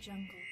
jungle.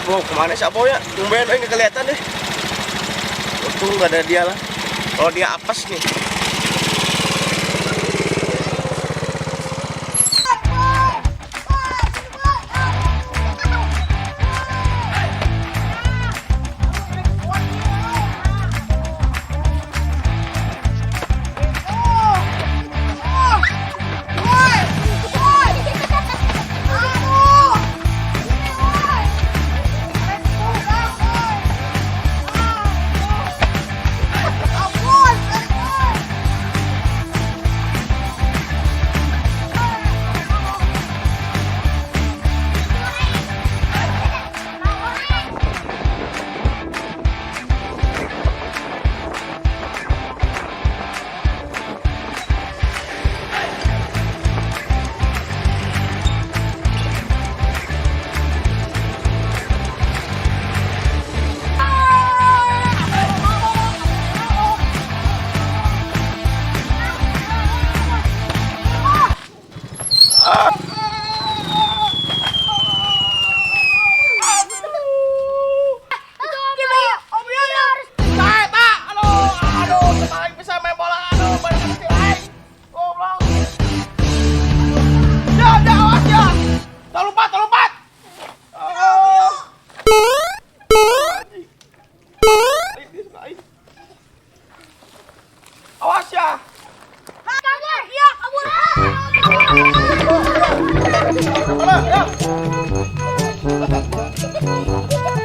Mau kemana sih Apo ya? Tumben nggak kelihatan deh. Untung nggak ada dia lah. Kalau dia apes nih. Awas ya. Kabur, iya kabur.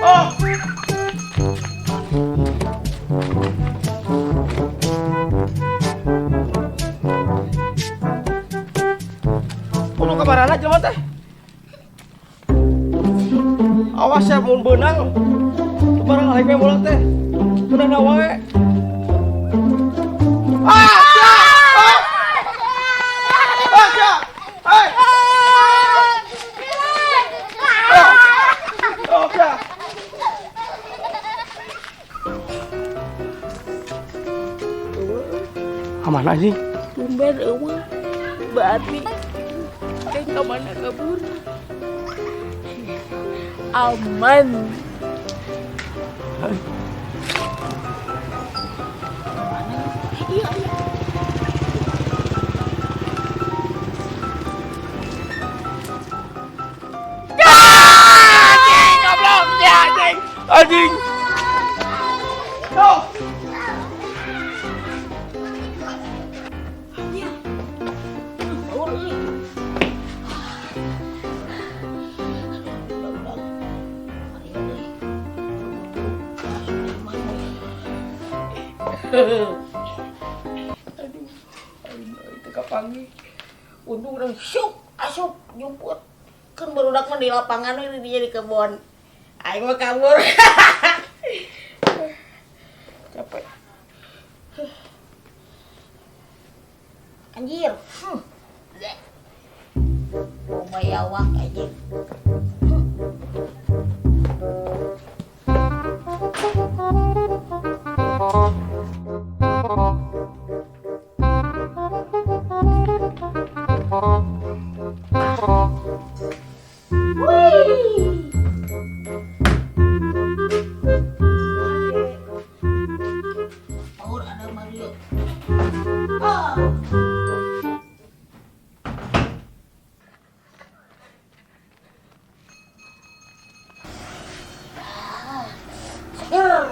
Oh. Kudu ke mana jelema teh? Awas ya mun beunang. Barang lain we bola teh. Beunang wae. Aman aja. Tumben ewa Bati Keng kemana kabur. Aman. Iya. Anjing, goblok ya anjing. Anjing. No. Aduh, itu kapangi. Untung udah asup nyumput. Kan barudak mah di lapangan ini dia di kebun. Aing mah kabur. Capek. Anjir. Lumayawak aja. Oh, ada Mario. Ah. Seger.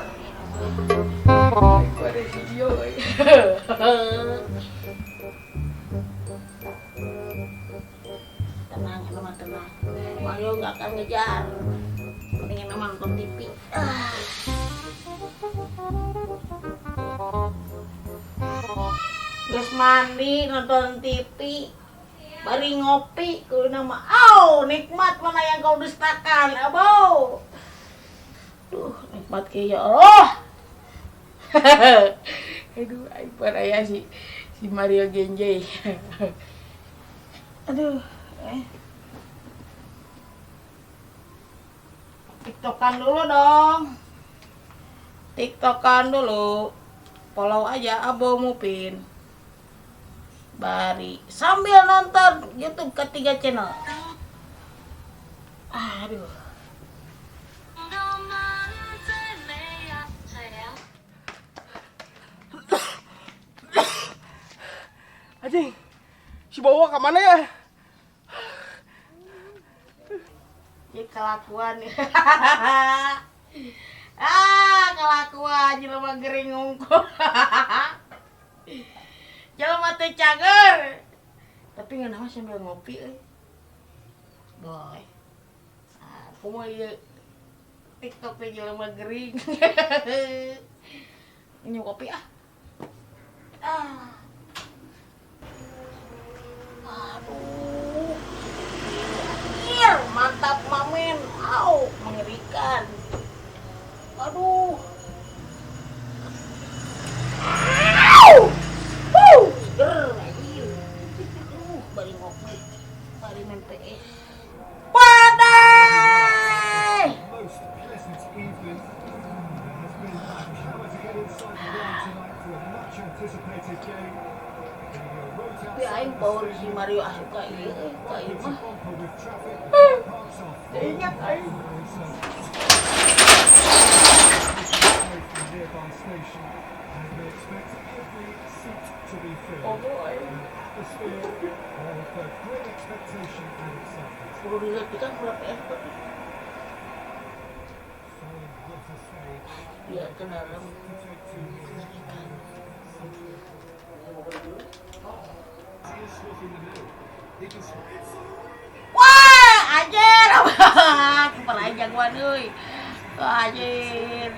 Ada video. Tenang, teman tenang. Mario nggak akan ngejar. Mendingan nama nonton TV. Guys mandi nonton TV, bari ngopi, kalau nama, nikmat mana yang kau dustakan, abau. Duh, nikmat kayak ya Allah. Aduh, aing paraya si Mario Genjay. Aduh, TikTokan dulu dong. TikTokan dulu. Follow aja Abo Mupin. Bari sambil nonton YouTube ketiga channel. Aduh. Anjing, si bawa ke mana ya? Ini kelakuan. Kelakuan jelema gering ngungkul. Jelema teh cager. Tapi ngan nama sambil ngopi euy. Boy. Aku mau ieu TikTok teh jelema gering. Ini kopi ah. Aduh. Mantap mamen. Mengerikan. Aduh. Seger anjir. Bari ngopi. Bari main PS. Padai. Tapi aing power si Mario asup ka ieu ka ieu mah. Ingat aing. Oh boy. Perlu dilihat kita berapa effort. Ya ke dalam. Wah, anjir. Kepala jagoan euy. Anjir.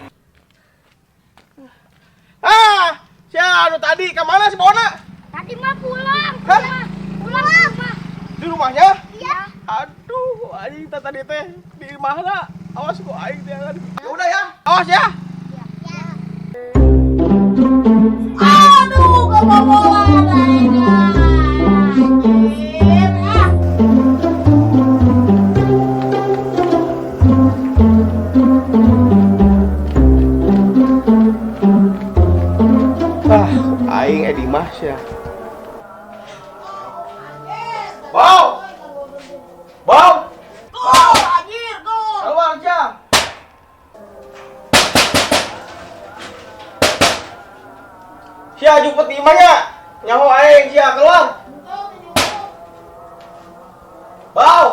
Anu tadi kemana si Bona? Tadi mah pulang. Hah? Pulang rumah. Di rumahnya? Iya. Aduh, anjing tadi teh di mana? Awas kok aing teh kan. Ya udah ya, awas ya. Ya. Aduh, kebobolan aja. Anjir. Aing Edi Masya. Bau! Bau! Gol, anjir, gol. Keluar aja. Sia jupet di mana? Nyaho aing sia keluar. Bau!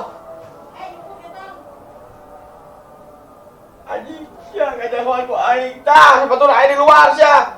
Anjing sia ngajak ku aing. Tah, sepatu aing di luar sia.